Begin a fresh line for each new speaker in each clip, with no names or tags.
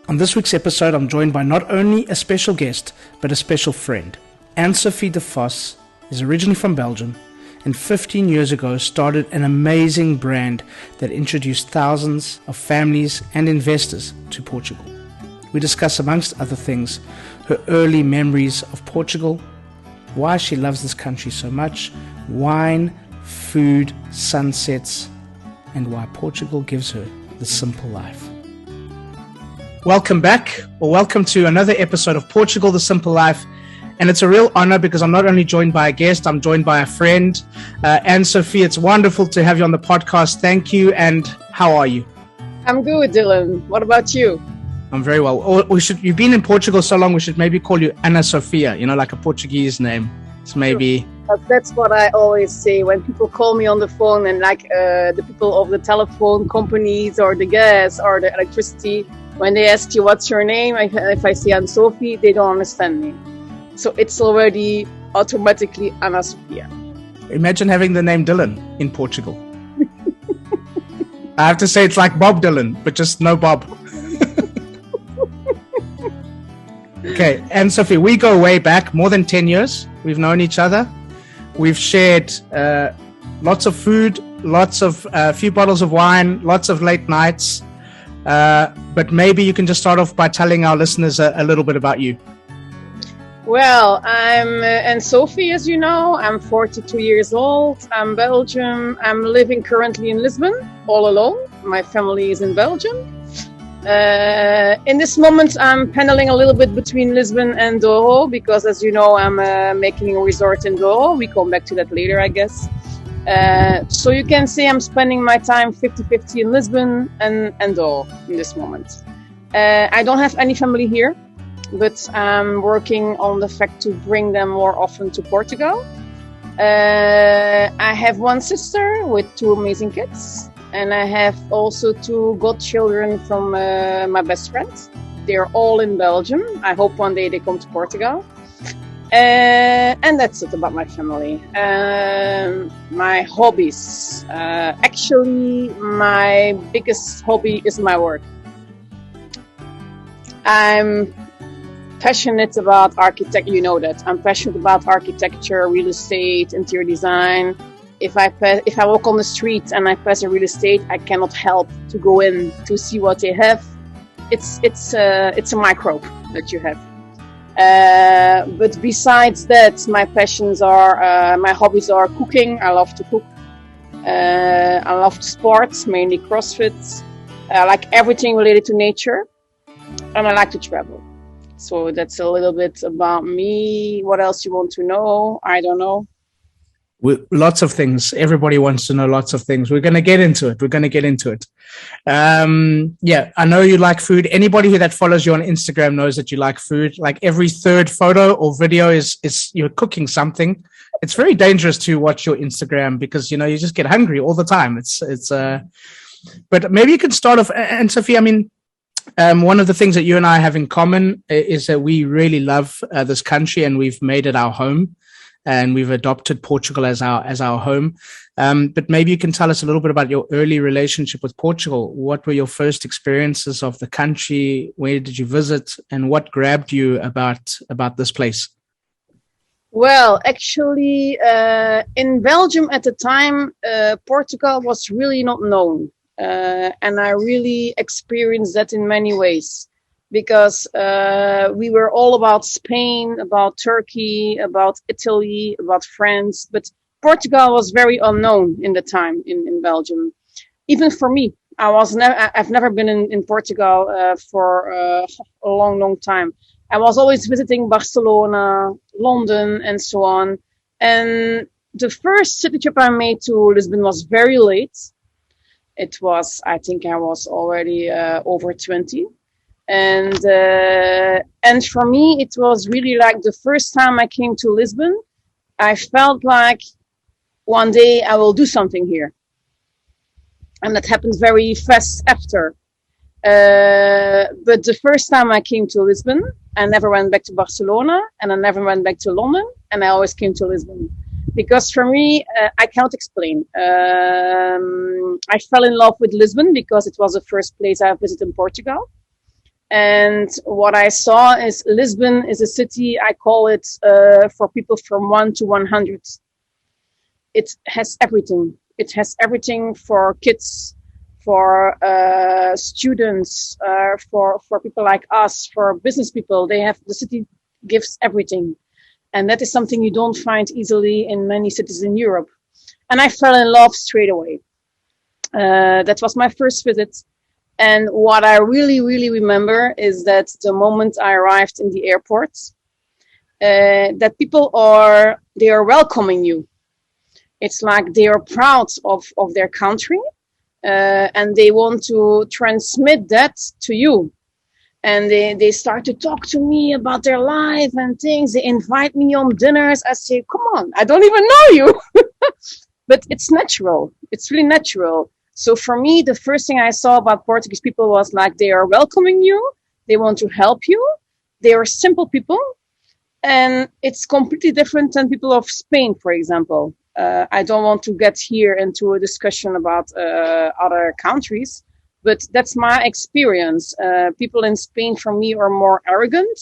On this week's episode, I'm joined by not only a special guest, but a special friend. An-Sofie de Vos is originally from Belgium, and 15 years ago started an amazing brand that introduced thousands of families and investors to Portugal. We discuss, amongst other things, her early memories of Portugal, why she loves this country so much, wine, food, sunsets, and why Portugal gives her the simple life. Welcome back, or welcome to another episode of Portugal, the Simple Life. And it's a real honor because I'm not only joined by a guest, I'm joined by a friend. An-Sofie, it's wonderful to have you on the podcast. Thank you. And how are you?
I'm good, Dylan. What about you?
I'm very well. Or you've been in Portugal so long, we should maybe call you Ana-Sofia, like a Portuguese name. It's maybe...
That's what I always say when people call me on the phone, and the people of the telephone companies or the gas or the electricity, when they ask you what's your name, if I say An-Sofie, they don't understand me. So it's already automatically Ana-Sofia.
Imagine having the name Dylan in Portugal. I have to say it's like Bob Dylan, but just no Bob. Okay, An-Sofie, we go way back, more than 10 years. We've known each other. We've shared lots of food, a few bottles of wine, lots of late nights. But maybe you can just start off by telling our listeners a little bit about you.
Well, I'm An-Sofie, as you know. I'm 42 years old. I'm Belgium. I'm living currently in Lisbon, all alone. My family is in Belgium. In this moment, I'm paneling a little bit between Lisbon and Douro because, as you know, I'm making a resort in Douro. We come back to that later, I guess. So you can say I'm spending my time 50-50 in Lisbon and Douro in this moment. I don't have any family here, but I'm working on the fact to bring them more often to Portugal. I have one sister with two amazing kids. And I have also two godchildren from my best friends. They're all in Belgium. I hope one day they come to Portugal. And that's it about my family. My hobbies. Actually, my biggest hobby is my work. I'm passionate about architecture. You know that. I'm passionate about architecture, real estate, interior design. If I walk on the street and I pass a real estate, I cannot help to go in to see what they have. It's a microbe that you have. But besides that, my hobbies are cooking. I love to cook. I love sports, mainly CrossFit. I like everything related to nature, and I like to travel. So that's a little bit about me. What else you want to know? I don't know.
Lots of things. Everybody wants to know lots of things. We're going to get into it. I know you like food. Anybody that follows you on Instagram knows that you like food. Like every third photo or video is you're cooking something. It's very dangerous to watch your Instagram because, you just get hungry all the time. But maybe you can start off. And Sophie, one of the things that you and I have in common is that we really love this country and we've made it our home. And we've adopted Portugal as our home. But maybe you can tell us a little bit about your early relationship with Portugal. What were your first experiences of the country? Where did you visit? And what grabbed you about this place?
Well, actually, in Belgium at the time, Portugal was really not known. And I really experienced that in many ways. Because we were all about Spain, about Turkey, about Italy, about France. But Portugal was very unknown in the time in Belgium. Even for me, I've never been in Portugal for a long time. I was always visiting Barcelona, London, and so on. And the first city trip I made to Lisbon was very late. I think I was already over 20. And for me, it was really like the first time I came to Lisbon, I felt like one day I will do something here. And that happened very fast after. But the first time I came to Lisbon, I never went back to Barcelona and I never went back to London. And I always came to Lisbon. Because for me, I cannot explain. I fell in love with Lisbon because it was the first place I visited in Portugal. And what I saw is Lisbon is a city, I call it for people from 1 to 100. It has everything. It has everything for kids, for students, for people like us, for business people. The city gives everything. And that is something you don't find easily in many cities in Europe. And I fell in love straight away. That was my first visit. And what I really, really remember is that the moment I arrived in the airport, that people they are welcoming you. It's like they are proud of their country, and they want to transmit that to you. And they start to talk to me about their life and things. They invite me on dinners. I say, come on, I don't even know you. But it's natural. It's really natural. So for me, the first thing I saw about Portuguese people was like they are welcoming you. They want to help you. They are simple people. And it's completely different than people of Spain, for example. I don't want to get here into a discussion about other countries, but that's my experience. People in Spain, for me, are more arrogant,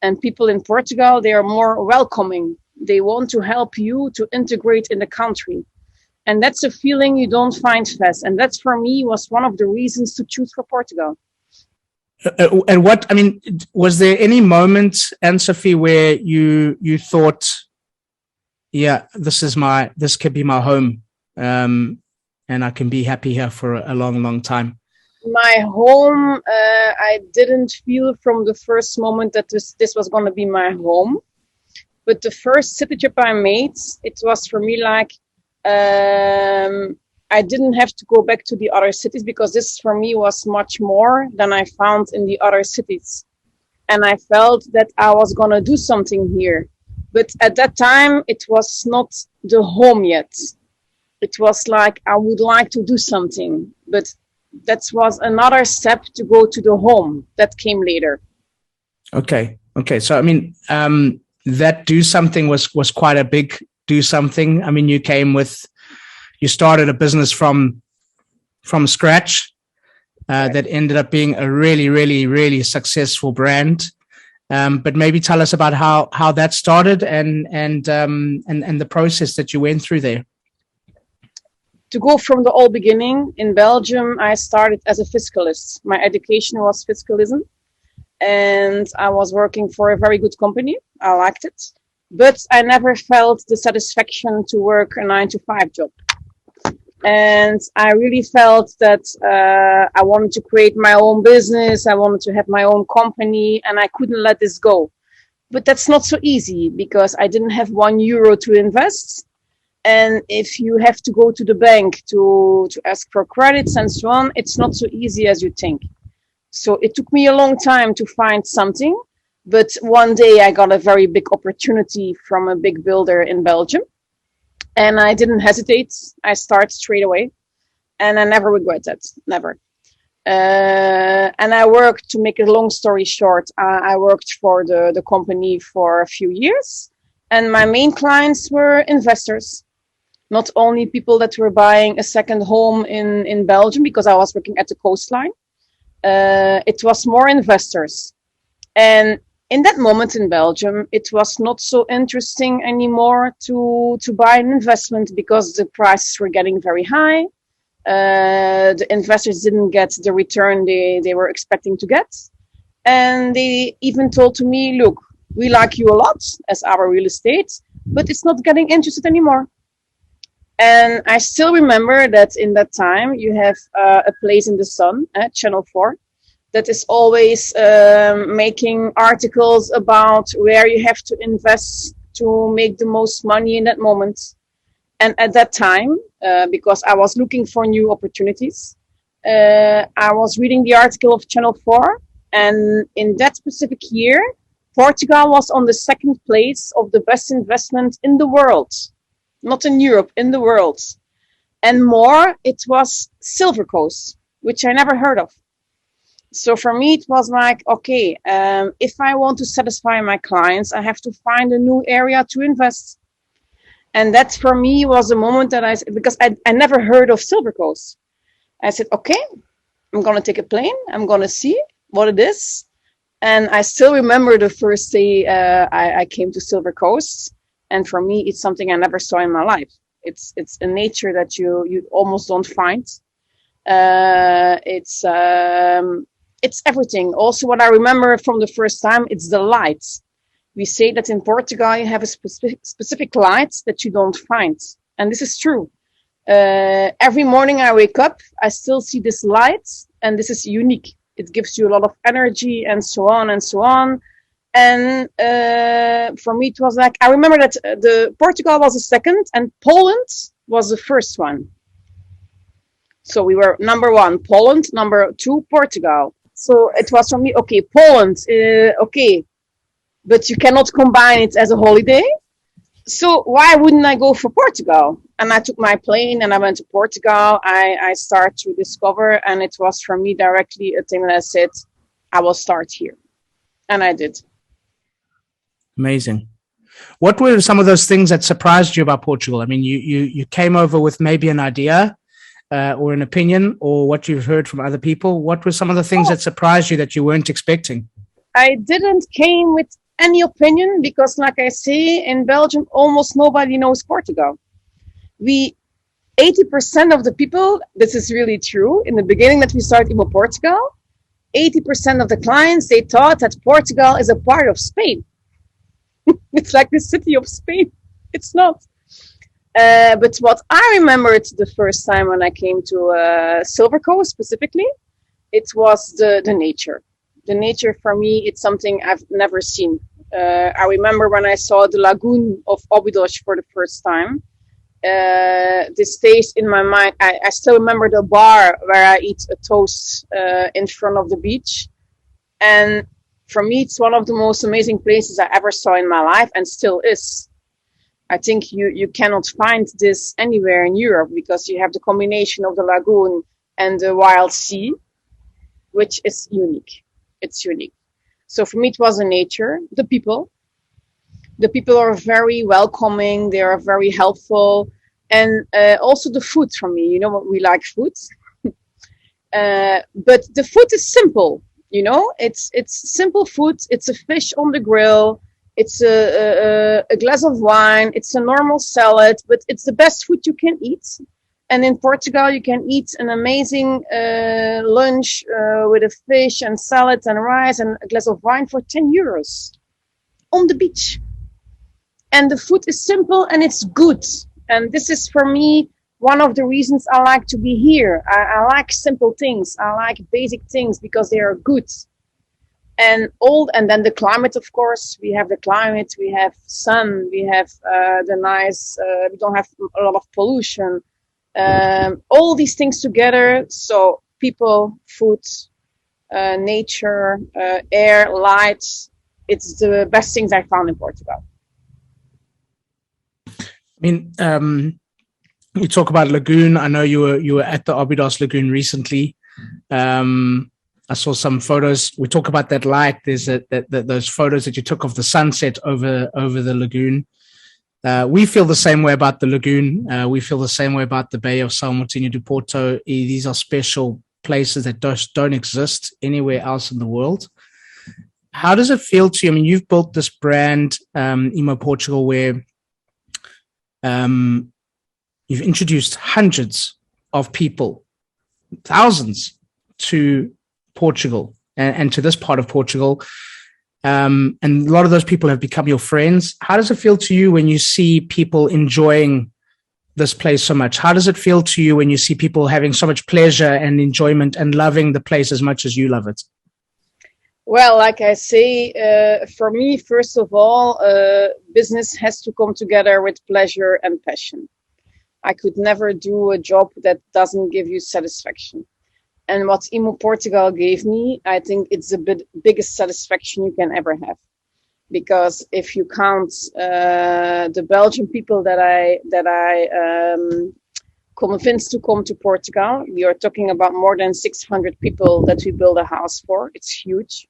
and people in Portugal, they are more welcoming. They want to help you to integrate in the country. And that's a feeling you don't find fast. And that, for me, was one of the reasons to choose for Portugal.
And was there any moment, An-Sofie, where you thought, yeah, this could be my home, and I can be happy here for a long, long time?
My home, I didn't feel from the first moment that this was going to be my home. But the first city trip I made, it was for me like, I didn't have to go back to the other cities because this for me was much more than I found in the other cities. And I felt that I was going to do something here. But at that time, it was not the home yet. It was like, I would like to do something. But that was another step to go to the home that came later.
Okay. So, that do something was quite a big do something. You started a business from scratch that ended up being a really, really, really successful brand. But maybe tell us about how that started and the process that you went through there.
To go from the old beginning, in Belgium, I started as a fiscalist. My education was fiscalism, and I was working for a very good company. I liked it, but I never felt the satisfaction to work a 9-to-5 job. And I really felt that I wanted to create my own business. I wanted to have my own company, and I couldn't let this go. But that's not so easy because I didn't have €1 to invest. And if you have to go to the bank to ask for credits and so on, it's not so easy as you think. So it took me a long time to find something. But one day I got a very big opportunity from a big builder in Belgium. And I didn't hesitate. I started straight away. And I never regret that. Never. And I worked, to make a long story short, I worked for the company for a few years. And my main clients were investors. Not only people that were buying a second home in Belgium, because I was working at the coastline. It was more investors. And in that moment in Belgium, it was not so interesting anymore to buy an investment because the prices were getting very high. The investors didn't get the return they were expecting to get. And they even told to me, look, we like you a lot as our real estate, but it's not getting interested anymore. And I still remember that in that time, you have a place in the sun, Channel 4, that is always making articles about where you have to invest to make the most money in that moment. And at that time, because I was looking for new opportunities, I was reading the article of Channel 4. And in that specific year, Portugal was on the second place of the best investment in the world. Not in Europe, in the world. And more, it was Silver Coast, which I never heard of. So for me, it was like, okay, if I want to satisfy my clients, I have to find a new area to invest. And that for me was a moment that because I never heard of Silver Coast. I said, okay, I'm going to take a plane. I'm going to see what it is. And I still remember the first day I came to Silver Coast. And for me, it's something I never saw in my life. It's a nature that you almost don't find. It's everything. Also, what I remember from the first time, it's the lights. We say that in Portugal, you have a specific lights that you don't find. And this is true. Every morning I wake up, I still see this light, and this is unique. It gives you a lot of energy and so on and so on. And for me, it was like, I remember that the Portugal was the second and Poland was the first one. So we were number one, Poland, number two, Portugal. So it was for me, okay, Poland, okay, but you cannot combine it as a holiday. So why wouldn't I go for Portugal? And I took my plane and I went to Portugal. I started to discover, and it was for me directly a thing that I said, I will start here. And I did.
Amazing. What were some of those things that surprised you about Portugal? I mean, you came over with maybe an idea or an opinion or what you've heard from other people. What were some of the things that surprised you that you weren't expecting?
I didn't came with any opinion because, like I say, in Belgium, almost nobody knows Portugal. 80% of the people, this is really true, in the beginning that we started Imo Portugal, 80% of the clients, they thought that Portugal is a part of Spain. It's like the city of Spain. It's not. But what I remembered the first time when I came to Silver Coast specifically, it was the nature. The nature for me, it's something I've never seen. I remember when I saw the Lagoon of Óbidos for the first time. This stays in my mind. I still remember the bar where I eat a toast in front of the beach. And for me, it's one of the most amazing places I ever saw in my life and still is. I think you cannot find this anywhere in Europe because you have the combination of the lagoon and the wild sea, which is unique. It's unique. So for me, it was the nature, the people. The people are very welcoming. They are very helpful. And also the food for me. You know, we like food. But the food is simple. You know, it's simple food. It's a fish on the grill. It's a glass of wine. It's a normal salad, but it's the best food you can eat. And in Portugal, you can eat an amazing lunch with a fish and salad and rice and a glass of wine for 10 euros on the beach. And the food is simple and it's good. And this is for me one of the reasons I like to be here. I like simple things. I like basic things because they are good. And then the climate, of course, we have the climate, we have sun, we have the nice, we don't have a lot of pollution. All these things together. So people, food, nature, air, light. It's the best things I found in Portugal.
I mean, you talk about Lagoon. I know you were at the Óbidos Lagoon recently. I saw some photos. We talk about that light. There's those photos that you took of the sunset over the lagoon. We feel the same way about the lagoon. We feel the same way about the Bay of São Martinho do Porto. These are special places that don't exist anywhere else in the world. How does it feel to you? I mean, you've built this brand, Imo Portugal, where you've introduced hundreds of people, thousands to Portugal and to this part of Portugal. And a lot of those people have become your friends. How does it feel to you when you see people enjoying this place so much? How does it feel to you when you see people having so much pleasure and enjoyment and loving the place as much as you love it?
Well, like I say, for me, first of all, business has to come together with pleasure and passion. I could never do a job that doesn't give you satisfaction. And what Imo Portugal gave me, I think it's the biggest satisfaction you can ever have. Because if you count the Belgian people that I convinced to come to Portugal, we are talking about more than 600 people that we build a house for. It's huge.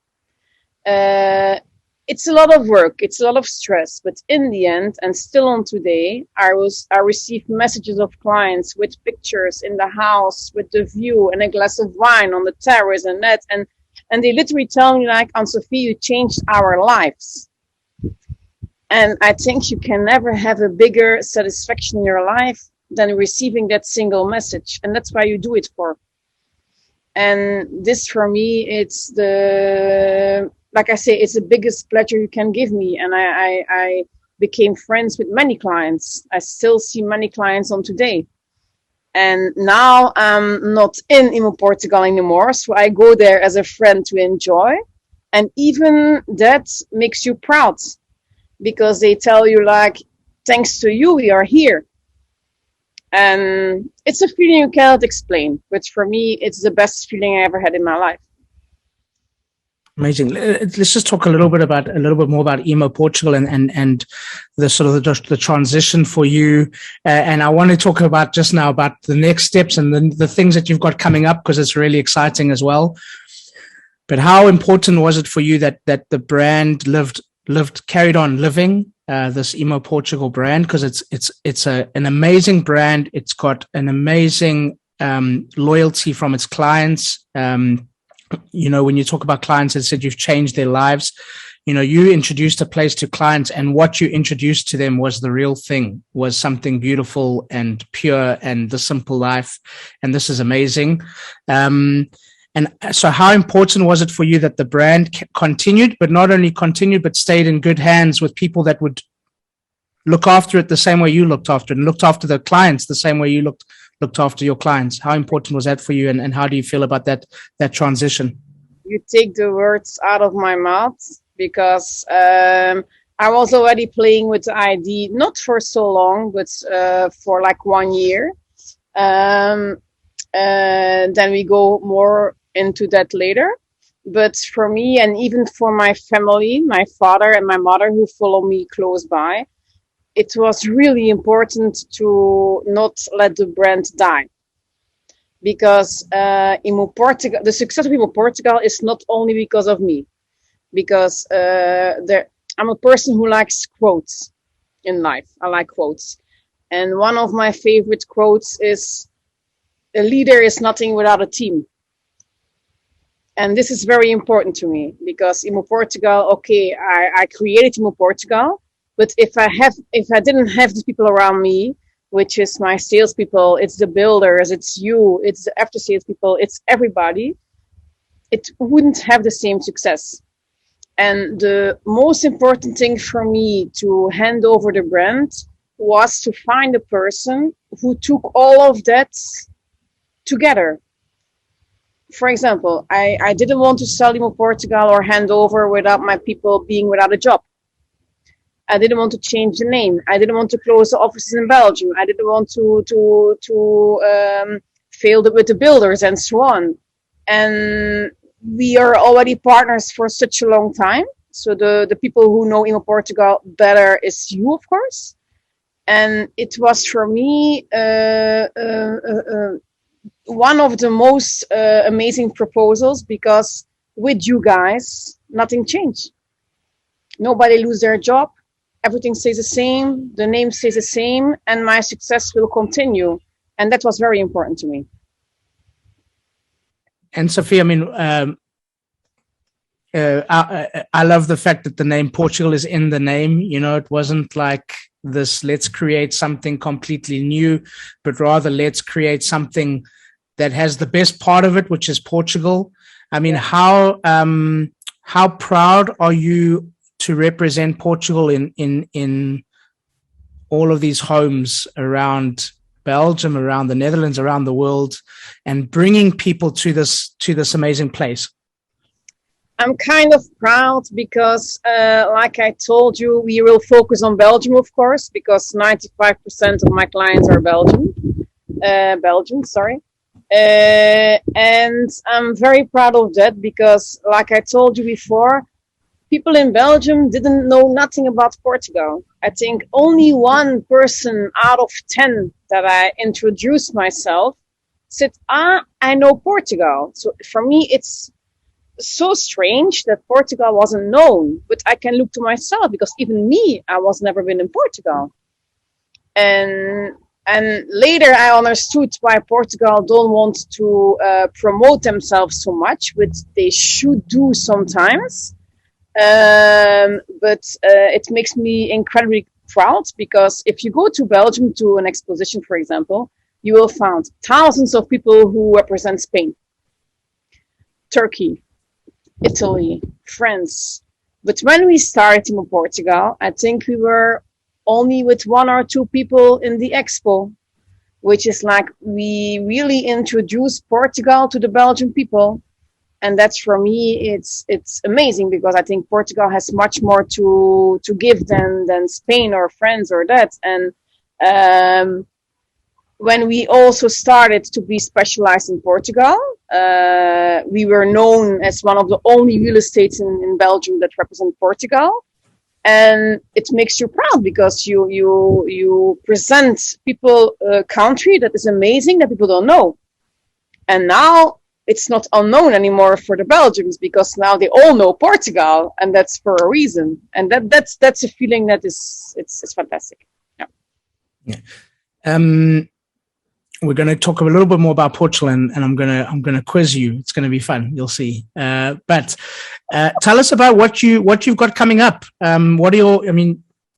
It's a lot of work. It's a lot of stress. But in the end, and still on today, I received messages of clients with pictures in the house, with the view and a glass of wine on the terrace and that. And And they literally tell me like, An-Sofie, you changed our lives. And I think you can never have a bigger satisfaction in your life than receiving that single message. And that's why you do it for. And this for me, it's the, like I say, it's the biggest pleasure you can give me. And I became friends with many clients. I still see many clients on today. And now I'm not in Imo Portugal anymore. So I go there as a friend to enjoy. And even that makes you proud. Because they tell you like, thanks to you, we are here. And it's a feeling you cannot explain. But for me, it's the best feeling I ever had in my life.
Amazing. Let's just talk a little bit more about Imo Portugal and the sort of the transition for you. And I want to talk about just now about the next steps and the things that you've got coming up, because it's really exciting as well. But how important was it for you that the brand carried on living, this Imo Portugal brand? Because it's an amazing brand. It's got an amazing loyalty from its clients. You know, when you talk about clients that said you've changed their lives, you know, you introduced a place to clients, and what you introduced to them was the real thing, was something beautiful and pure and the simple life. And this is amazing. And so how important was it for you that the brand continued, but not only continued, but stayed in good hands with people that would look after it the same way you looked after it, and looked after the clients the same way you looked after your clients? How important was that for you, and how do you feel about that transition?
You take the words out of my mouth, because I was already playing with the ID, not for so long, but for like 1 year. Then we go more into that later. But for me, and even for my family, my father and my mother who follow me close by, it was really important to not let the brand die. Because Imo Portugal, the success of Imo Portugal is not only because of me. Because I'm a person who likes quotes in life. I like quotes. And one of my favorite quotes is, a leader is nothing without a team. And this is very important to me, because Imo Portugal, okay, I created Imo Portugal, but if I didn't have the people around me, which is my salespeople, it's the builders, it's you, it's the after sales people, it's everybody, it wouldn't have the same success. And the most important thing for me to hand over the brand was to find a person who took all of that together. For example, I didn't want to sell Imo Portugal or hand over without my people being without a job. I didn't want to change the name. I didn't want to close the offices in Belgium. I didn't want to fail with the builders and so on. And we are already partners for such a long time. So the people who know Imo Portugal better is you, of course. And it was for me one of the most amazing proposals, because with you guys, nothing changed. Nobody lose their job. Everything stays the same. The name stays the same, and my success will continue. And that was very important to me.
And Sofie, I mean, I love the fact that the name Portugal is in the name. You know, it wasn't like this, let's create something completely new, but rather let's create something that has the best part of it, which is Portugal. I mean, how proud are you to represent Portugal in all of these homes around Belgium, around the Netherlands, around the world, and bringing people to this amazing place?
I'm kind of proud because, like I told you, we will focus on Belgium, of course, because 95% of my clients are Belgian. And I'm very proud of that because, like I told you before, people in Belgium didn't know nothing about Portugal. I think only one person out of 10 that I introduced myself said, I know Portugal. So for me, it's so strange that Portugal wasn't known, but I can look to myself because even me, I was never been in Portugal. And And later I understood why Portugal don't want to promote themselves so much, which they should do sometimes. But it makes me incredibly proud, because if you go to Belgium to an exposition, for example, you will find thousands of people who represent Spain, Turkey, Italy, France. But when we started in Portugal, I think we were only with 1 or 2 people in the expo, which is like we really introduced Portugal to the Belgian people. And that's, for me, it's amazing, because I think Portugal has much more to give than Spain or France or that. And when we also started to be specialized in Portugal, we were known as one of the only real estates in Belgium that represent Portugal. And it makes you proud, because you present people a country that is amazing, that people don't know. And now it's not unknown anymore for the Belgians, because now they all know Portugal, and that's for a reason. And that's a feeling that it's fantastic.
Yeah. We're going to talk a little bit more about Portugal, and I'm gonna quiz you. It's going to be fun. You'll see. But tell us about what you've got coming up. What are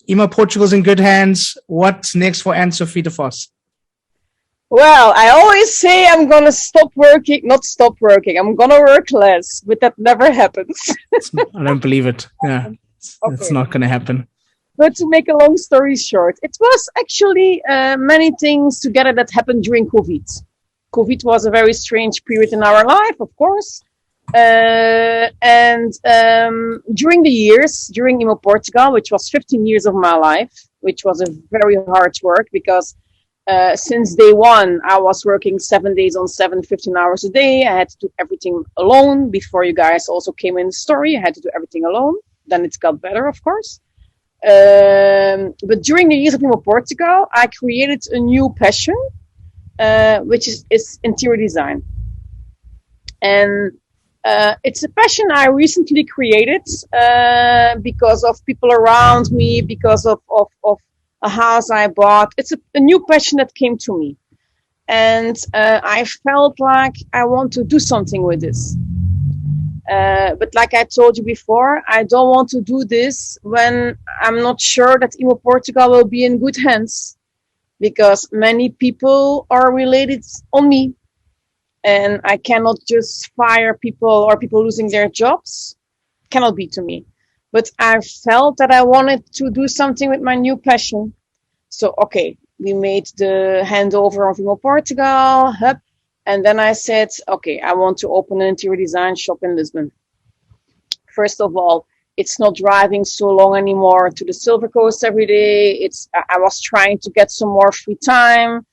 Emo Portugal's in good hands. What's next for An-Sofie de Vos?
Well, I always say I'm going to not stop working. I'm going to work less, but that never happens.
I don't believe it. Yeah,
Okay.
It's not going to happen.
But to make a long story short, it was actually many things together that happened during COVID. COVID was a very strange period in our life, of course. And during the years, during Emo Portugal, which was 15 years of my life, which was a very hard work, because since day one, I was working 7 days on 7, 15 hours a day. I had to do everything alone. Before you guys also came in the story, I had to do everything alone. Then it got better, of course. But during the years of Emo Portugal, I created a new passion, which is interior design. And it's a passion I recently created because of people around me, because of a house I bought. It's a new passion that came to me. And I felt like I want to do something with this. But like I told you before, I don't want to do this when I'm not sure that Emo Portugal will be in good hands, because many people are related on me, and I cannot just fire people or people losing their jobs. Cannot be to me. But I felt that I wanted to do something with my new passion. So, okay, we made the handover of Emo Portugal, and then I said, okay, I want to open an interior design shop in Lisbon. First of all, it's not driving so long anymore to the Silver Coast every day. I was trying to get some more free time.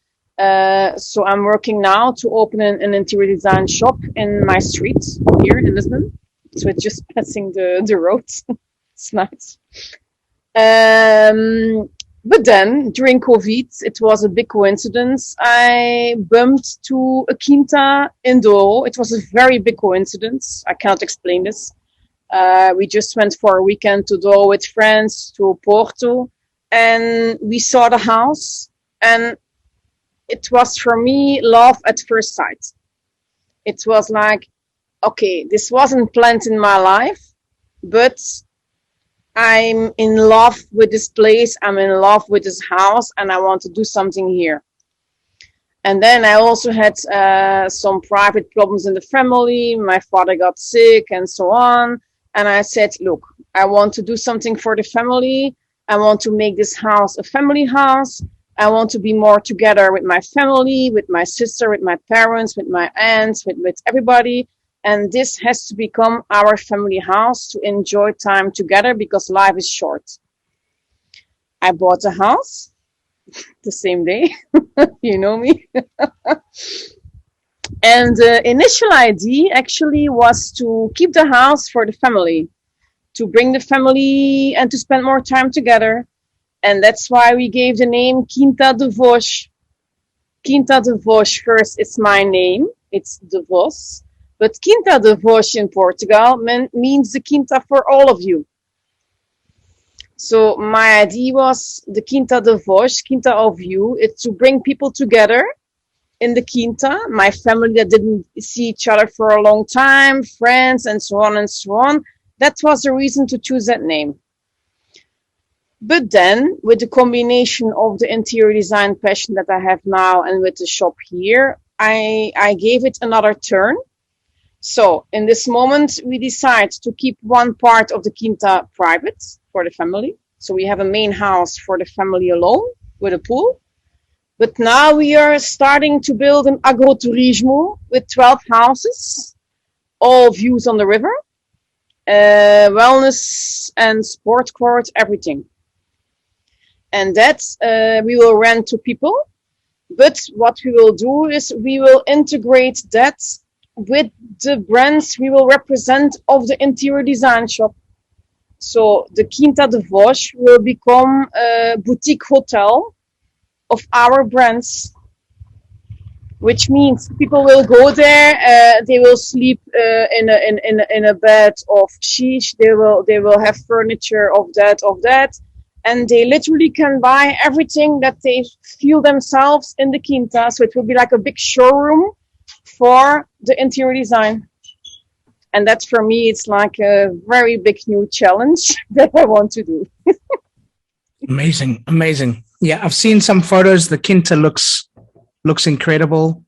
So I'm working now to open an interior design shop in my street here in Lisbon. So it's just passing the road. It's nice. But then, during COVID, it was a big coincidence. I bumped to a Kinta in Douro. It was a very big coincidence. I cannot explain this. We just went for a weekend to Douro with friends, to Porto, and we saw the house. And it was, for me, love at first sight. It was like, okay, this wasn't planned in my life, but I'm in love with this place, I'm in love with this house, and I want to do something here. And then I also had some private problems in the family. My father got sick and so on. And I said, look, I want to do something for the family. I want to make this house a family house. I want to be more together with my family, with my sister, with my parents, with my aunts, with everybody. And this has to become our family house to enjoy time together, because life is short. I bought a house the same day. You know me. And the initial idea actually was to keep the house for the family, to bring the family and to spend more time together. And that's why we gave the name Kinta de Vos. Kinta de Vos, first, it's my name. It's De Vos. But Kinta de Vos in Portugal means the Kinta for all of you. So my idea was the Kinta de Vos, Kinta of You, it's to bring people together in the Kinta, my family that didn't see each other for a long time, friends, and so on and so on. That was the reason to choose that name. But then, with the combination of the interior design passion that I have now and with the shop here, I gave it another turn. So, in this moment, we decide to keep one part of the Kinta private for the family. So, we have a main house for the family alone with a pool. But now we are starting to build an agroturismo with 12 houses, all views on the river, wellness and sport court, everything. And that we will rent to people. But what we will do is we will integrate that with the brands we will represent of the interior design shop. So the Kinta de Vos will become a boutique hotel of our brands, which means people will go there. They will sleep in a bed of sheesh. They will have furniture of that, and they literally can buy everything that they feel themselves in the Kinta. So it will be like a big showroom for the interior design. And that for me, it's like a very big new challenge that I want to do.
Amazing, amazing. Yeah, I've seen some photos. The Kinta looks incredible.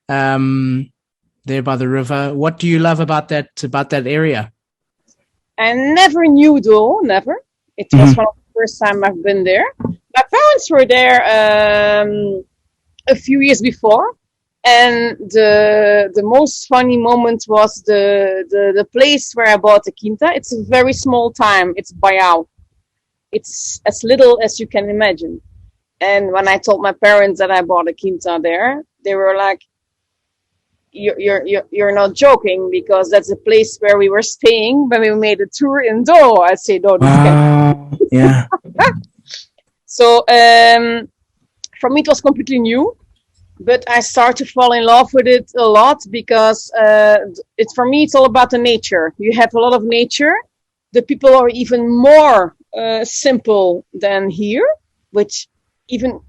There by the river. What do you love about that area?
I never knew though, never. It was one of the first time I've been there. My parents were there a few years before, and the most funny moment was the place where I bought the Kinta. It's a very small town. It's Baiao. It's as little as you can imagine. And when I told my parents that I bought a Kinta there, they were like, "You're not joking, because that's the place where we were staying when we made a tour in Do." I say, "No, this can't."
Yeah.
So for me, it was completely new, but I started to fall in love with it a lot because for me, it's all about the nature. You have a lot of nature. The people are even more simple than here, which even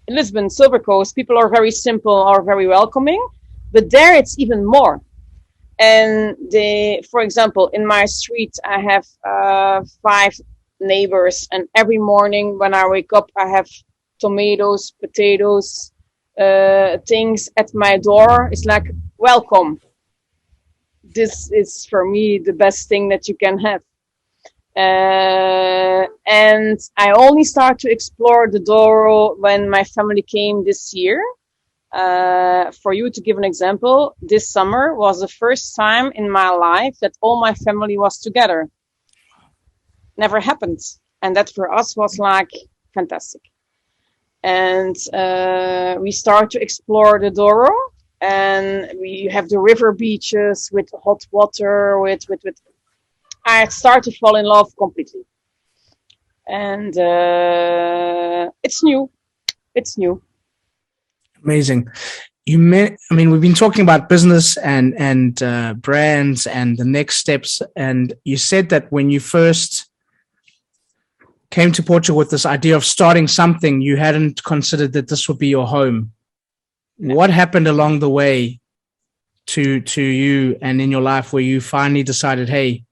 in Lisbon, Silver Coast, people are very simple, are very welcoming, but there it's even more. And for example, in my street, I have 5 neighbors, and every morning when I wake up, I have tomatoes, potatoes, things at my door. It's like, welcome. This is for me the best thing that you can have. And I only start to explore the Douro when my family came this year. For you to give an example, this summer was the first time in my life that all my family was together. Never happened. And that for us was like fantastic. And we start to explore the Douro, and we have the river beaches with hot water, with I start to fall in love completely. And it's new. It's new.
Amazing. We've been talking about business and brands and the next steps. And you said that when you first came to Portugal with this idea of starting something, you hadn't considered that this would be your home. No. What happened along the way to you and in your life where you finally decided, hey,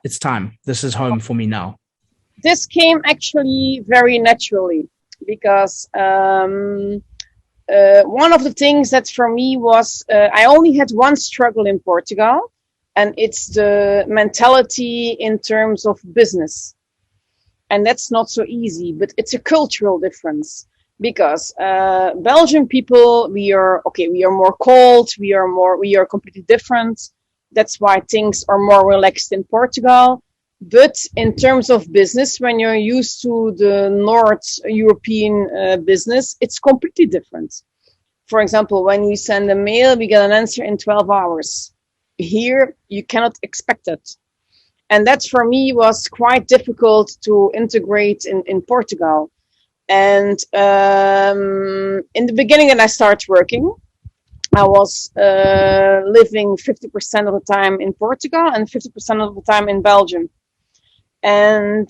it's time. This is home for me now?
This came actually very naturally because one of the things that for me was I only had one struggle in Portugal, and it's the mentality in terms of business. And that's not so easy, but it's a cultural difference because Belgian people, we are more cold, we are completely different. That's why things are more relaxed in Portugal. But in terms of business, when you're used to the North European business, it's completely different. For example, when you send a mail, we get an answer in 12 hours. Here, you cannot expect it. And that for me was quite difficult to integrate in Portugal. And in the beginning when I started working, I was living 50% of the time in Portugal and 50% of the time in Belgium. And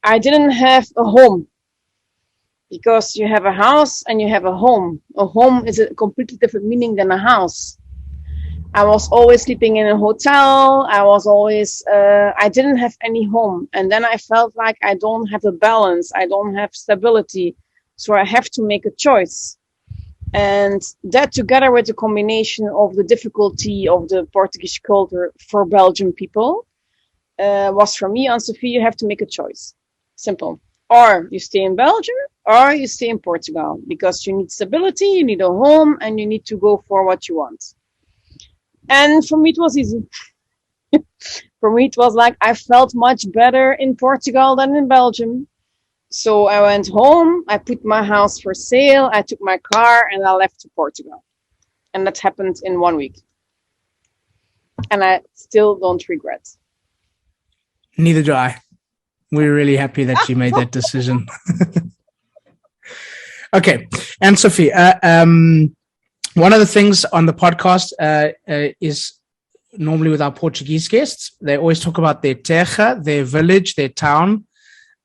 I didn't have a home, because you have a house and you have a home. A home is a completely different meaning than a house. I was always sleeping in a hotel. I didn't have any home. And then I felt like I don't have a balance. I don't have stability. So I have to make a choice. And that, together with the combination of the difficulty of the Portuguese culture for Belgian people, was for me, An-Sofie, you have to make a choice. Simple. Or you stay in Belgium, or you stay in Portugal, because you need stability, you need a home, and you need to go for what you want. And for me, it was easy. For me, it was like I felt much better in Portugal than in Belgium. So I went home, I put my house for sale, I took my car, and I left to Portugal. And that happened in 1 week. And I still don't regret.
Neither do I. We're really happy that you made that decision. Okay. An-Sofie, one of the things on the podcast is normally with our Portuguese guests, they always talk about their terra, their village, their town.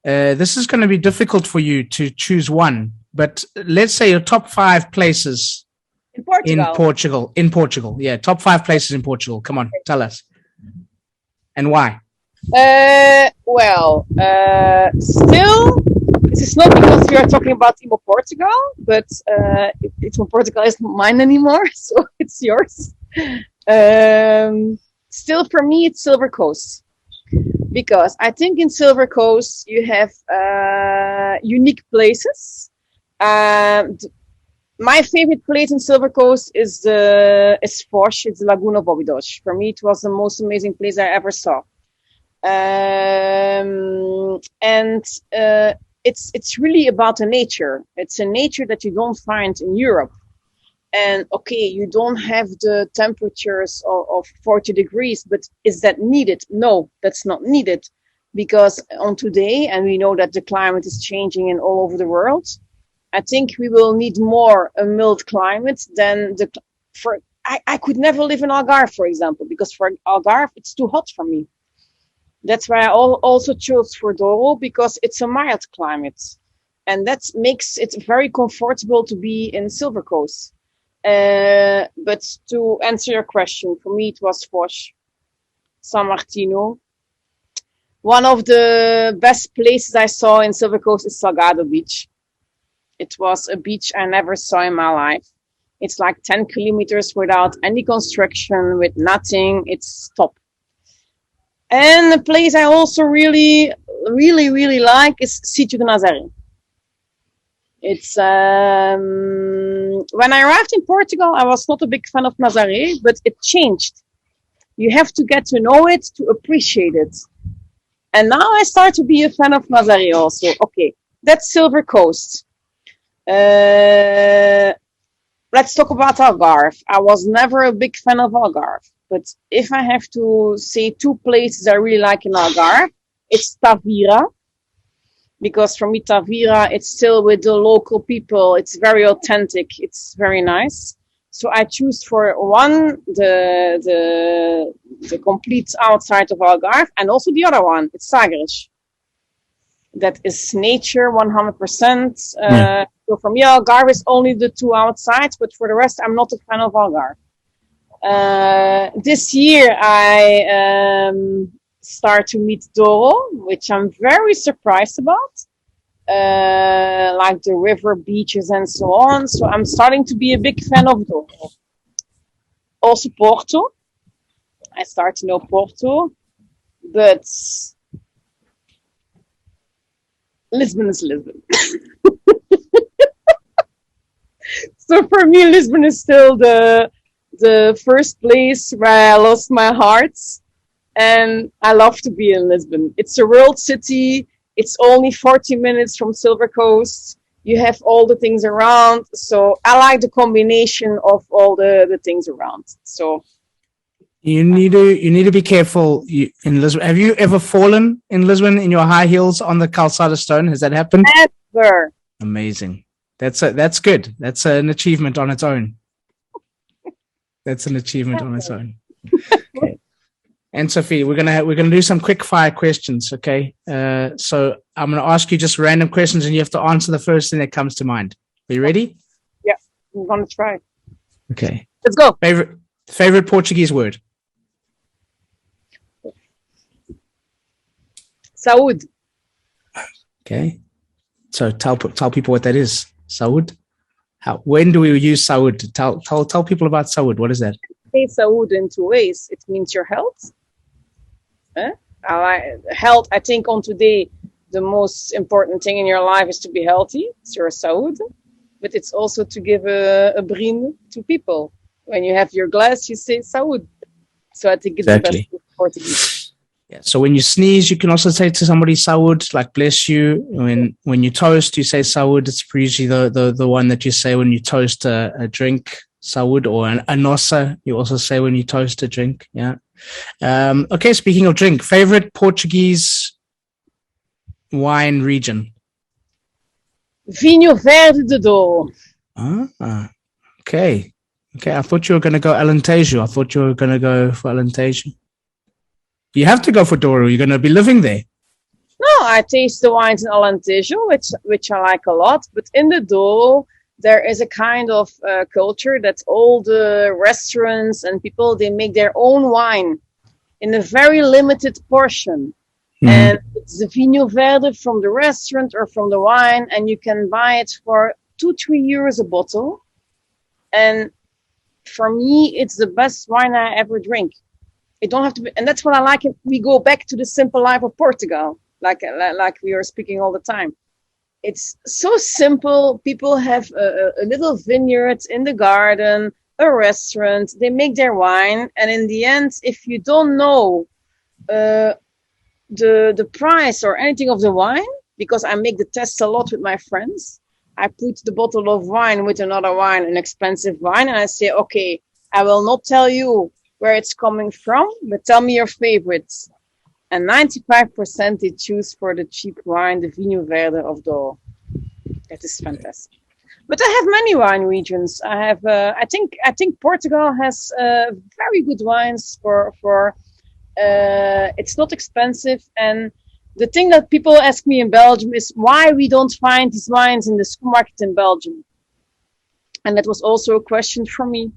This is going to be difficult for you to choose one, but let's say your top 5 places in Portugal. Yeah, top 5 places in Portugal. Come on, tell us. And why?
Still, this is not because we are talking about Imo Portugal, but Imo Portugal isn't mine anymore, so it's yours. Still, for me, it's Silver Coast. Because I think in Silver Coast you have unique places. My favorite place in Silver Coast is Foz. It's the Lagoon of Óbidos. For me, it was the most amazing place I ever saw. It's really about the nature. It's a nature that you don't find in Europe. And okay, you don't have the temperatures of 40 degrees, but is that needed? No, that's not needed, because on today, and we know that the climate is changing in all over the world, I think we will need more a mild climate than I could never live in Algarve, for example, because for Algarve, it's too hot for me. That's why I also chose for Douro, because it's a mild climate. And that makes it very comfortable to be in Silver Coast. But to answer your question, for me it was Foz, San Martino. One of the best places I saw in Silver Coast is Salgado Beach. It was a beach I never saw in my life. It's like 10 kilometers without any construction, with nothing. It's top. And the place I also really, really, really like is Sítio de Nazaré. It's when I arrived in Portugal, I was not a big fan of Nazaré, but it changed. You have to get to know it to appreciate it. And now I start to be a fan of Nazaré also. Okay, that's Silver Coast. Let's talk about Algarve. I was never a big fan of Algarve, but if I have to say 2 places I really like in Algarve, it's Tavira. Because for me, Tavira, it's still with the local people. It's very authentic. It's very nice. So I choose for one, the complete outside of Algarve, and also the other one, it's Sagres. That is nature 100%. So for me, Algarve is only the 2 outsides, but for the rest, I'm not a fan of Algarve. This year, I start to meet Douro, which I'm very surprised about, like the river, beaches, and so on. So I'm starting to be a big fan of Douro. Also Porto. I start to know Porto, but Lisbon is Lisbon. So for me, Lisbon is still the first place where I lost my heart. And I love to be in Lisbon. It's a world city. It's only 40 minutes from Silver Coast. You have all the things around. So I like the combination of all the things around. So
you need to be careful in Lisbon. Have you ever fallen in Lisbon in your high heels on the calçada stone? Has that happened?
Never.
Amazing. That's good. That's an achievement on its own. That's an achievement on its own. Okay. An-Sofie, we're gonna do some quick fire questions, okay? So I'm gonna ask you just random questions, and you have to answer the first thing that comes to mind. Are you ready?
Yeah, I'm gonna try.
Okay.
Let's go.
Favorite Portuguese word?
Saúde.
Okay. So tell people what that is. Saúde. When do we use saúde? Tell people about saúde. What is that?
Say saúde in two ways. It means your health. Health, I think on today, the most important thing in your life is to be healthy. It's your saúde. But it's also to give a brinde to people. When you have your glass, you say saúde. So I think it's exactly the best Portuguese.
Yeah. So when you sneeze, you can also say to somebody saúde, like bless you. When you toast, you say saúde. It's usually the one that you say when you toast a drink, saúde, or a nossa. You also say when you toast a drink. Yeah. Okay. Speaking of drink, favorite Portuguese wine region?
Vinho Verde de Douro.
Okay. I thought you were going to go Alentejo. I thought you were going to go for Alentejo. You have to go for Douro. You're going to be living there.
No, I taste the wines in Alentejo, which I like a lot. But in the Douro, there is a kind of culture that all the restaurants and people, they make their own wine in a very limited portion. And it's the Vinho Verde from the restaurant or from the wine, and you can buy it for 2-3 euros a bottle. And for me, it's the best wine I ever drink. It don't have to be, and that's what I like. We go back to the simple life of Portugal, like we are speaking all the time. It's so simple. People have a little vineyard in the garden, a restaurant. They make their wine, and in the end, if you don't know the price or anything of the wine, because I make the tests a lot with my friends, I put the bottle of wine with another wine, an expensive wine, and I say, okay, I will not tell you where it's coming from, but tell me your favorites. And 95% they choose for the cheap wine, the Vinho Verde of Douro. That is fantastic. But I have many wine regions. I have, I think Portugal has very good wines for. It's not expensive, and the thing that people ask me in Belgium is why we don't find these wines in the supermarket in Belgium. And that was also a question for me.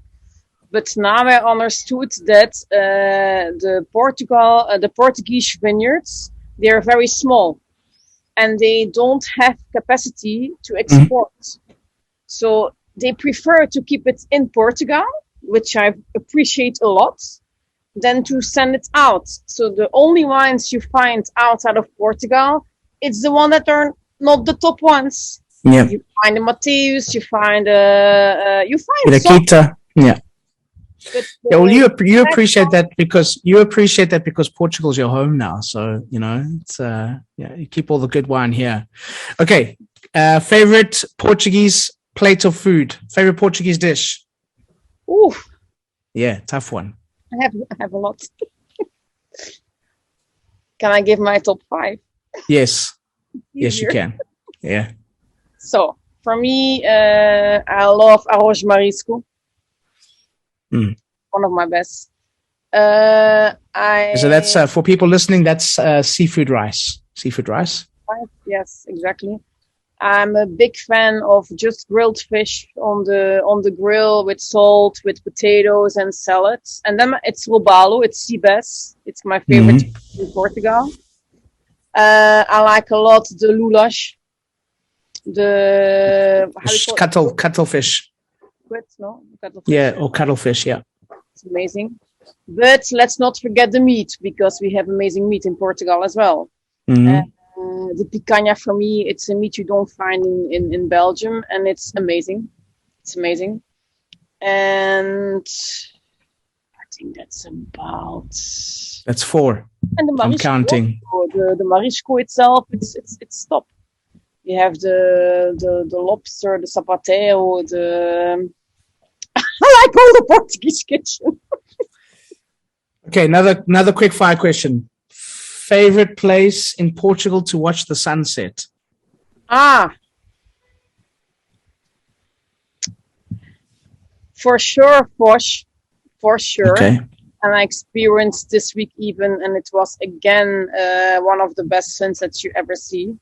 But now I understood that the Portuguese vineyards, they are very small, and they don't have capacity to export. So they prefer to keep it in Portugal, which I appreciate a lot, than to send it out. So the only wines you find outside of Portugal, it's the one that are not the top ones.
Yeah.
You find the Mateus, you find the
Kinta. Yeah. Yeah, well, you appreciate that because Portugal's your home now. So it's you keep all the good wine here. Okay, favorite Portuguese plate of food. Favorite Portuguese dish.
Ooh.
Yeah, tough one.
I have a lot. Can I give my top 5?
Yes. Yes, you can. Yeah.
So for me, I love arroz marisco. One of my best.
So that's for people listening. That's seafood rice. Seafood rice.
Yes, exactly. I'm a big fan of just grilled fish on the grill with salt, with potatoes and salads. And then it's robalo, it's sea bass. It's my favorite in Portugal. I like a lot the lulash. The
cuttlefish.
Cuttlefish.
Yeah, or cuttlefish. Yeah.
It's amazing. But let's not forget the meat, because we have amazing meat in Portugal as well. The picanha, for me, it's a meat you don't find in Belgium, and it's amazing. It's amazing. And I think that's about...
That's 4.
And the marisco,
I'm counting.
The marisco itself, it's top. You have the lobster, the sapateo, I like all the Portuguese kitchen.
Okay, another quick fire question. Favorite place in Portugal to watch the sunset?
For sure, Foz. For sure.
Okay.
And I experienced this week even, and it was again one of the best sunsets you ever see.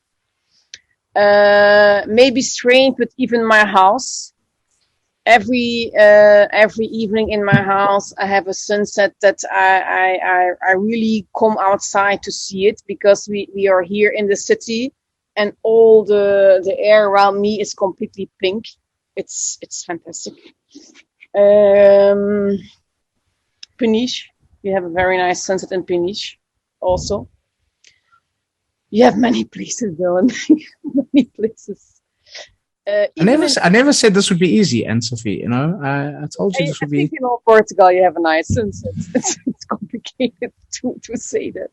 Maybe strange, but even my house, every evening in my house, I have a sunset that I really come outside to see it, because we are here in the city, and all the air around me is completely pink. It's fantastic. Peniche, we have a very nice sunset in Peniche also. You have many places, Dylan. Many places.
I never said this would be easy, An-Sofie. You know, I told you this would be.
I think in all Portugal you have a nice sunset. It's complicated to say that.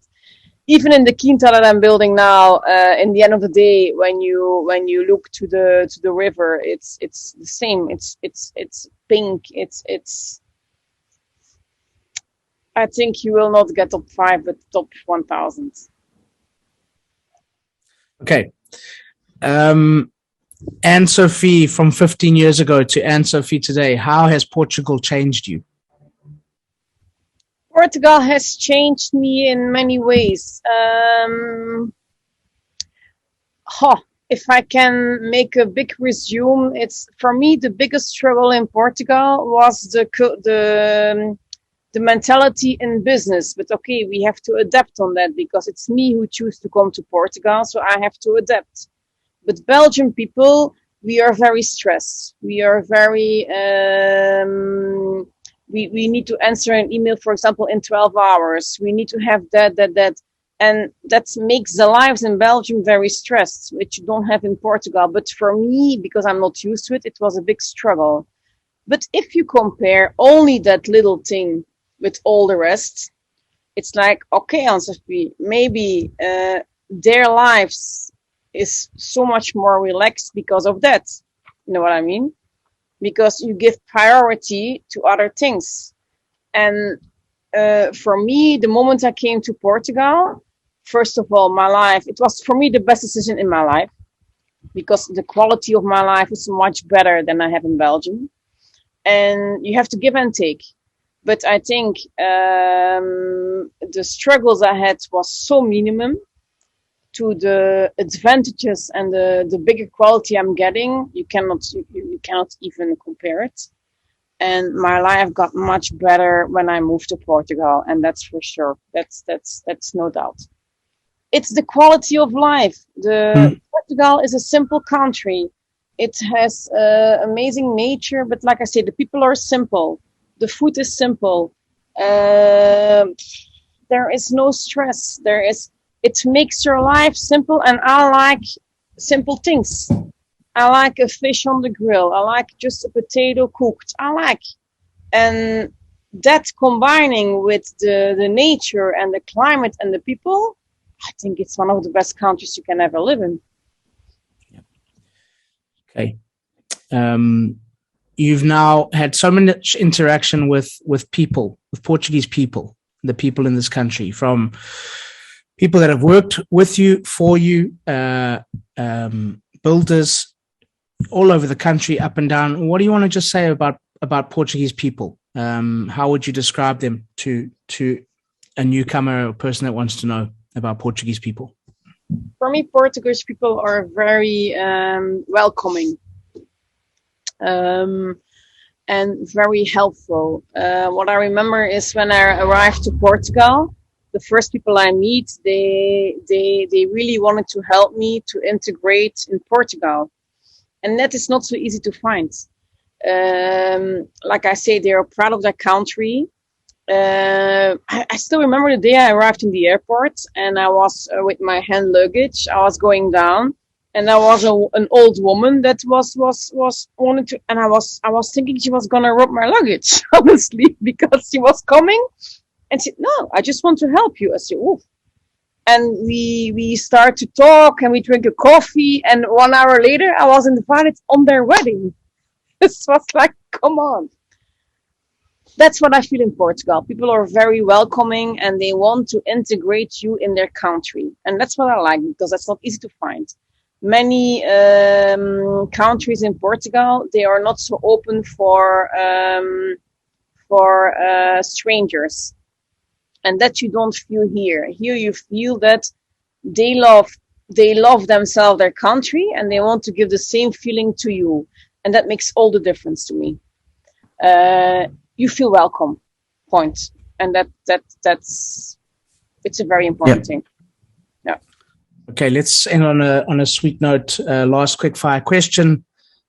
Even in the Kinta that I'm building now, in the end of the day, when you look to the river, it's the same. It's pink. It's. I think you will not get top 5, but top 1,000.
Okay. An-Sofie from 15 years ago to An-Sofie today, how has Portugal changed you?
Portugal has changed me in many ways. If I can make a big resume, it's for me the biggest struggle in Portugal was the mentality in business. But okay, we have to adapt on that, because it's me who choose to come to Portugal, so I have to adapt. But Belgian people, we are very stressed. We are very, we need to answer an email, for example, in 12 hours. We need to have that. And that makes the lives in Belgium very stressed, which you don't have in Portugal. But for me, because I'm not used to it, it was a big struggle. But if you compare only that little thing with all the rest, it's like, okay, An-Sofie, maybe their lives is so much more relaxed because of that. You know what I mean? Because you give priority to other things. And for me, the moment I came to Portugal, first of all, my life, it was for me the best decision in my life, because the quality of my life is much better than I have in Belgium. And you have to give and take. But I think the struggles I had was so minimum to the advantages and the bigger quality I'm getting. You cannot even compare it. And my life got much better when I moved to Portugal, and that's for sure. That's no doubt. It's the quality of life. Portugal is a simple country. It has amazing nature, but like I said, the people are simple. The food is simple. There is no stress. It makes your life simple, and I like simple things. I like a fish on the grill. I like just a potato cooked. And that combining with the nature and the climate and the people, I think it's one of the best countries you can ever live in.
Okay. You've now had so much interaction with people, with Portuguese people, the people in this country, from people that have worked with you, for you, builders all over the country, up and down. What do you want to just say about Portuguese people? How would you describe them to a newcomer or a person that wants to know about Portuguese people?
For me, Portuguese people are very welcoming and very helpful. What I remember is when I arrived to Portugal, the first people I meet, they really wanted to help me to integrate in Portugal. And that is not so easy to find. Like I say, they are proud of their country. I still remember the day I arrived in the airport, and I was with my hand luggage. I was going down, and there was an old woman that was wanted to, and I was thinking she was gonna rob my luggage, honestly, because she was coming, and she said, "No, I just want to help you." I said, "Oh." And we start to talk, and we drink a coffee, and 1 hour later, I was invited on their wedding. This was like, come on. That's what I feel in Portugal. People are very welcoming, and they want to integrate you in their country. And that's what I like, because that's not easy to find. Many countries in Portugal, they are not so open for for strangers, and that you don't feel here. Here you feel that they love themselves, their country, and they want to give the same feeling to you, and that makes all the difference to me. You feel welcome, point, and that's it's a very important thing. Yeah.
Okay, let's end on a sweet note. Last quick fire question: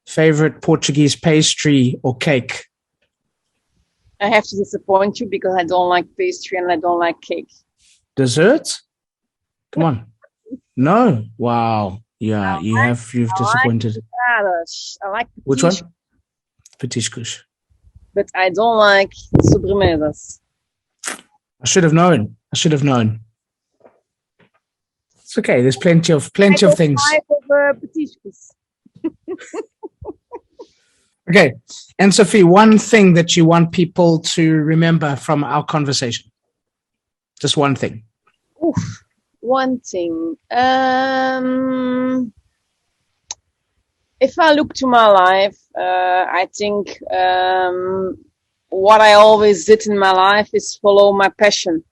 favorite Portuguese pastry or cake?
I have to disappoint you because I don't like pastry and I don't like cake.
Dessert? Come on. No. Wow. Yeah, you've disappointed.
I like
Which one? Petiscos.
But I don't like sobremesas.
I should have known. It's okay. There's plenty of things.
Petiscos.
Okay. An-Sofie, one thing that you want people to remember from our conversation. Just one thing.
Oof. One thing. If I look to my life, I think what I always did in my life is follow my passion.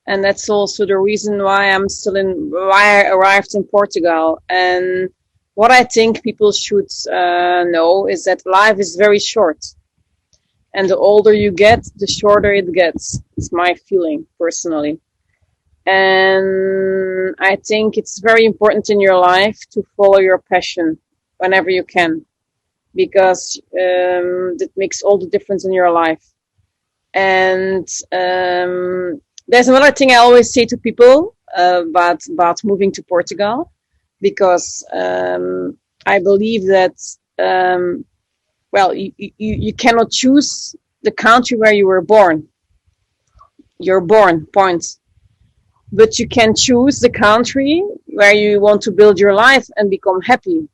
And that's also the reason why I arrived in Portugal. And what I think people should know is that life is very short. And the older you get, the shorter it gets. It's my feeling, personally. And I think it's very important in your life to follow your passion whenever you can, because that makes all the difference in your life. And there's another thing I always say to people about moving to Portugal, because I believe that you cannot choose the country where you were born. You're born, point. But you can choose the country where you want to build your life and become happy.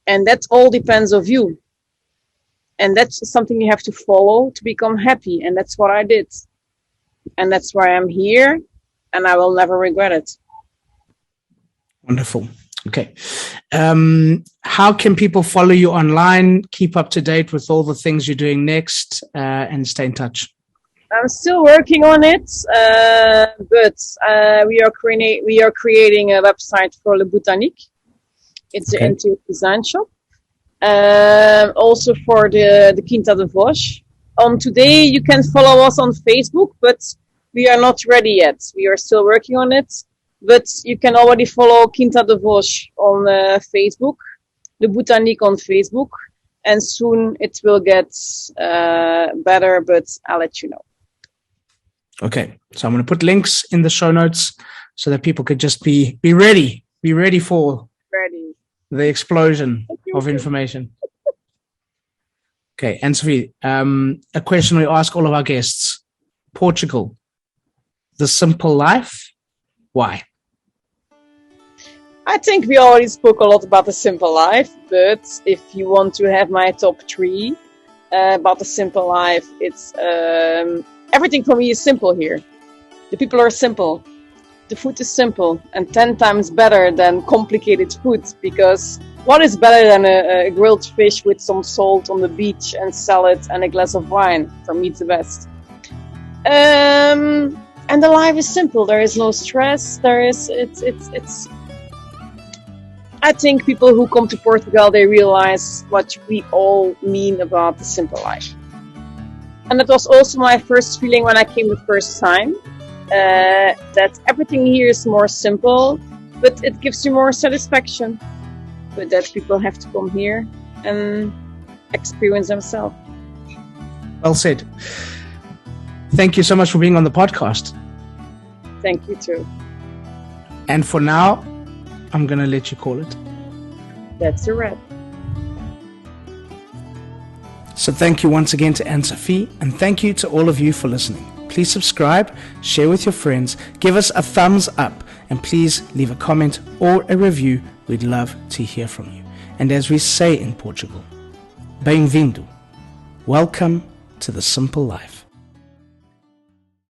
And that all depends on you. And that's something you have to follow to become happy. And that's what I did. And that's why I'm here. And I will never regret it.
Wonderful. Okay. How can people follow you online, keep up to date with all the things you're doing next, and stay in touch?
I'm still working on it, but we are creating a website for Le Botanique. It's the interior design shop. Also for the Kinta de Vos. Today you can follow us on Facebook, but we are not ready yet. We are still working on it, but you can already follow Kinta de Vos on Facebook, Le Botanique on Facebook, and soon it will get better, but I'll let you know.
Okay, so I'm going to put links in the show notes so that people could just be ready for the explosion of information. Okay, An-Sofie, a question we ask all of our guests. Portugal, the simple life, why?
I think we already spoke a lot about the simple life, but if you want to have my top 3 about the simple life, it's everything for me is simple here. The people are simple. The food is simple and 10 times better than complicated food, because what is better than a grilled fish with some salt on the beach and salad and a glass of wine? For me, it's the best. And the life is simple. There is no stress. It's. I think people who come to Portugal, they realize what we all mean about the simple life. And that was also my first feeling when I came the first time, that everything here is more simple, but it gives you more satisfaction. But that people have to come here and experience themselves.
Well said. Thank you so much for being on the podcast.
Thank you too.
And for now, I'm going to let you call it.
That's a wrap.
So thank you once again to An-Sofie, and thank you to all of you for listening. Please subscribe, share with your friends, give us a thumbs up, and please leave a comment or a review. We'd love to hear from you. And as we say in Portugal, bem-vindo. Welcome to the simple life.